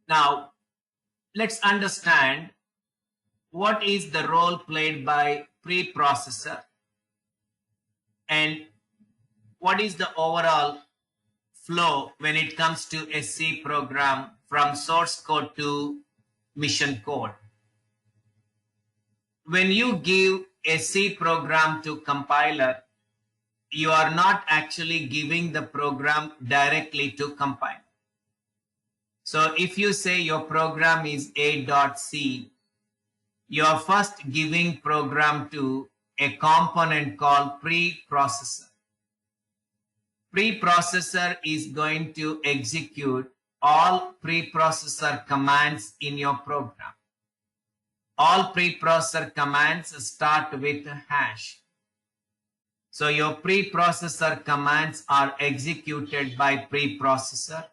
Now, let's understand what is the role played by preprocessor and what is the overall flow when it comes to a C program from source code to mission code. When you give a C program to compiler, you are not actually giving the program directly to compile. So if you say your program is a.c, you are first giving program to a component called preprocessor. Preprocessor is going to execute all preprocessor commands in your program. All preprocessor commands start with hash. So your preprocessor commands are executed by preprocessor.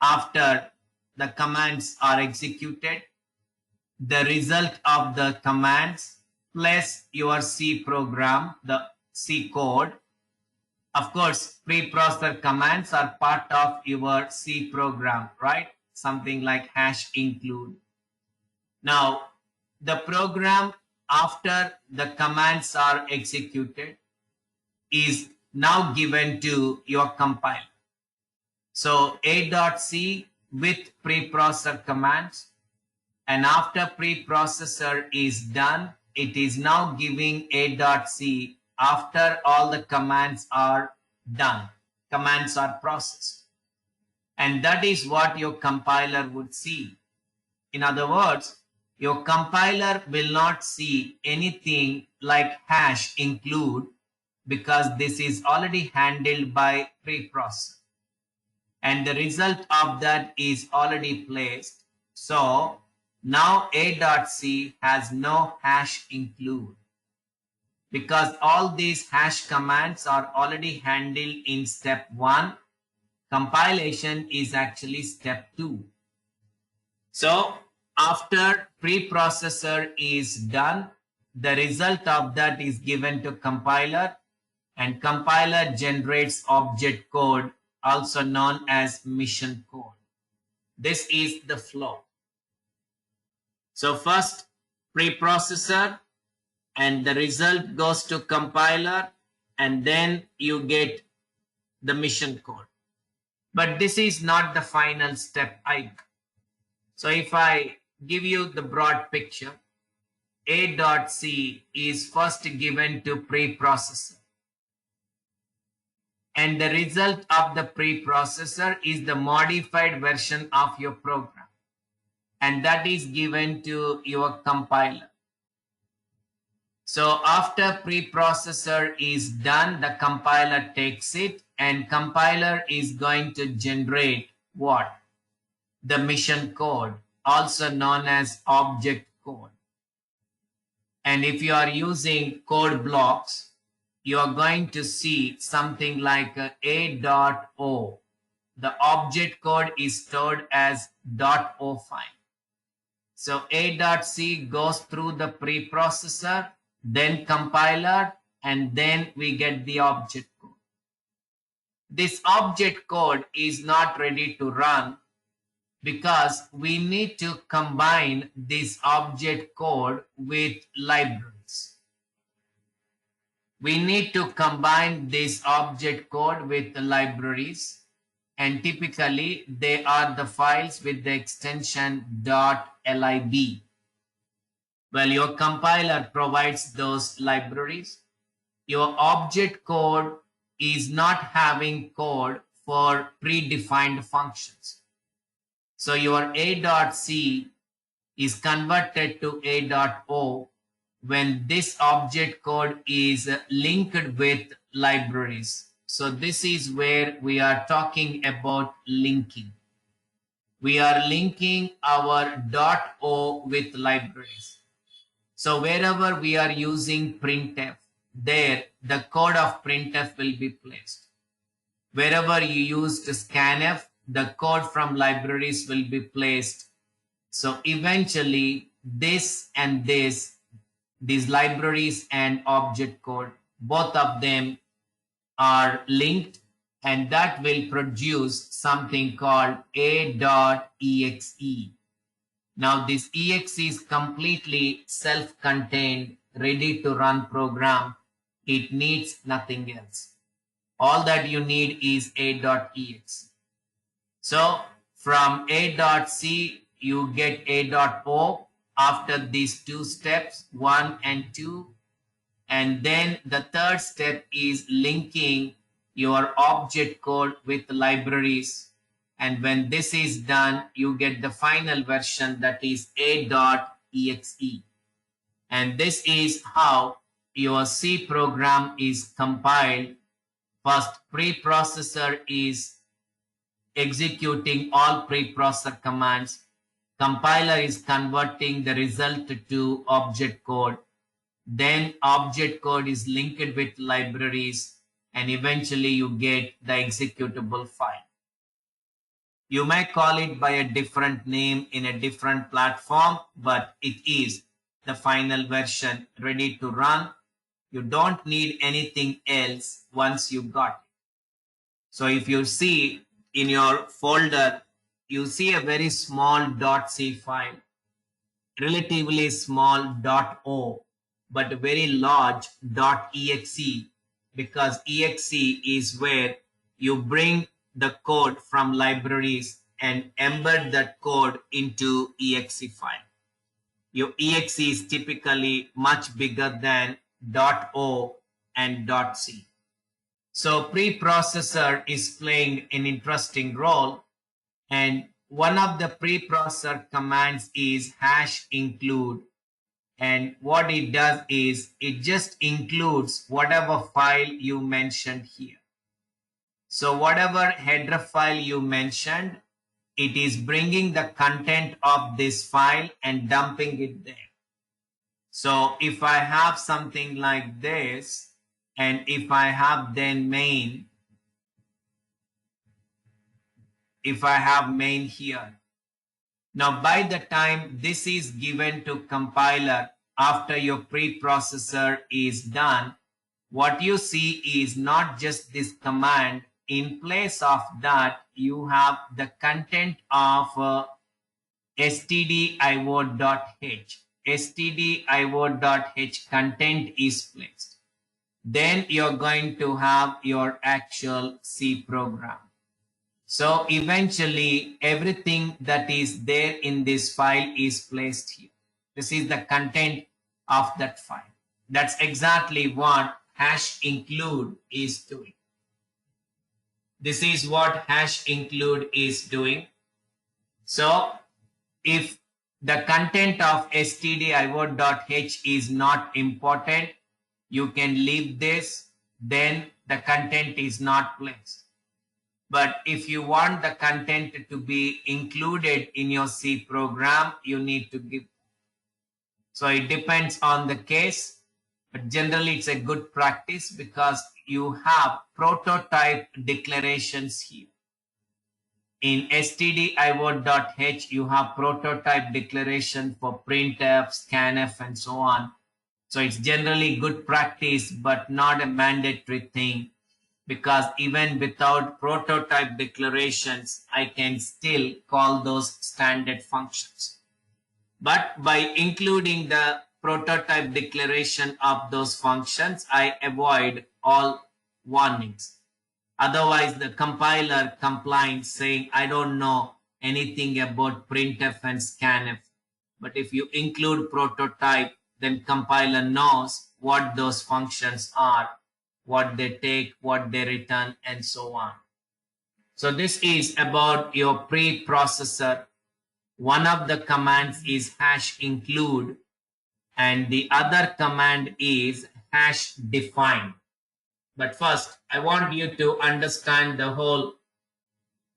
After the commands are executed, the result of the commands plus your C program, the C code. Of course, preprocessor commands are part of your C program, right? Something like hash include. Now, the program after the commands are executed is now given to your compiler. So a.c with preprocessor commands, and after preprocessor is done, it is now giving a.c after all the commands are done. Commands are processed. And that is what your compiler would see. In other words, your compiler will not see anything like hash include because this is already handled by preprocessor. And the result of that is already placed. So now a.c has no hash include because all these hash commands are already handled in step 1. Compilation is actually step 2. So after preprocessor is done, the result of that is given to compiler, and compiler generates object code, also known as mission code. This is the flow. So first preprocessor, and the result goes to compiler, and then you get the mission code. But this is not the final step either. So if I give you the broad picture, a.c is first given to preprocessor. And the result of the preprocessor is the modified version of your program. And that is given to your compiler. So after preprocessor is done, the compiler takes it, and compiler is going to generate what? The mission code, also known as object code. And if you are using code blocks, you are going to see something like a.o. The object code is stored as .o file. So a.c goes through the preprocessor, then compiler, and then we get the object code. This object code is not ready to run because we need to combine this object code with libraries. We need to combine this object code with the libraries, and typically they are the files with the extension .lib. Well, your compiler provides those libraries. Your object code is not having code for predefined functions. So your a.c is converted to a.o when this object code is linked with libraries. So this is where we are talking about linking. We are linking our .o with libraries. So wherever we are using printf, there the code of printf will be placed. Wherever you used scanf, the code from libraries will be placed. So eventually this and this, these libraries and object code, both of them are linked, and that will produce something called a.exe. Now this exe is completely self-contained, ready to run program. It needs nothing else. All that you need is a.exe. So from a.c you get a.o after these two steps, 1 and 2. And then the third step is linking your object code with libraries. And when this is done, you get the final version, that is a.exe. And this is how your C program is compiled. First, preprocessor is executing all preprocessor commands. Compiler is converting the result to object code. Then object code is linked with libraries, and eventually you get the executable file. You may call it by a different name in a different platform, but it is the final version ready to run. You don't need anything else once you got it. So if you see in your folder, you see a very small .c file, relatively small .o, but very large .exe, because exe is where you bring the code from libraries and embed that code into exe file. Your exe is typically much bigger than .o and .c. So preprocessor is playing an interesting role, and one of the preprocessor commands is #include. And what it does is it just includes whatever file you mentioned here. So whatever header file you mentioned, it is bringing the content of this file and dumping it there. So if I have something like this, and if I have then main, if I have main here. Now by the time this is given to compiler after your preprocessor is done, what you see is not just this command. In place of that, you have the content of stdio.h. stdio.h content is placed. Then you're going to have your actual C program. So eventually everything that is there in this file is placed here. This is the content of that file. That's exactly what #include is doing. This is what #include is doing. So if the content of stdio.h is not important, you can leave this, then the content is not placed. But if you want the content to be included in your C program, you need to give. So it depends on the case, but generally it's a good practice because you have prototype declarations here. In stdio.h, you have prototype declaration for printf, scanf, and so on. So it's generally good practice, but not a mandatory thing, because even without prototype declarations, I can still call those standard functions. But by including the prototype declaration of those functions, I avoid all warnings. Otherwise, the compiler complains saying, I don't know anything about printf and scanf. But if you include prototype, then compiler knows what those functions are, what they take, what they return, and so on. So this is about your preprocessor. One of the commands is #include, and the other command is #define. But first, I want you to understand the whole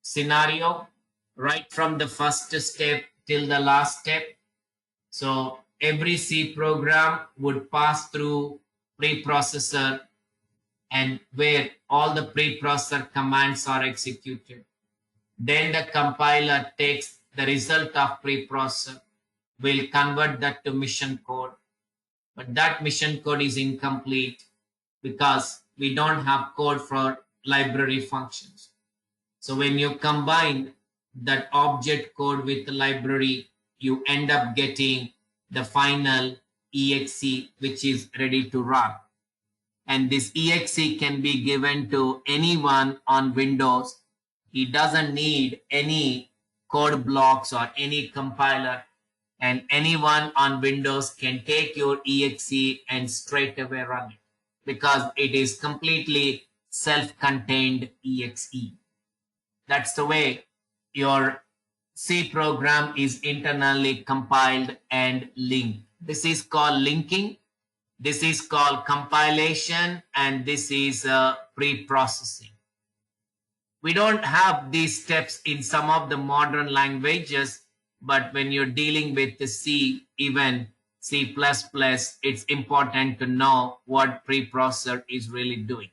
scenario right from the first step till the last step. So every C program would pass through preprocessor, and where all the preprocessor commands are executed. Then the compiler takes the result of preprocessor, will convert that to mission code. But that mission code is incomplete because we don't have code for library functions. So when you combine that object code with the library, you end up getting the final exe, which is ready to run. And this exe can be given to anyone on Windows. He doesn't need any code blocks or any compiler, and anyone on Windows can take your exe and straight away run it because it is completely self-contained exe. That's the way your C program is internally compiled and linked. This is called linking. This is called compilation, and this is pre-processing. We don't have these steps in some of the modern languages, but when you're dealing with the C, even C++, it's important to know what preprocessor is really doing.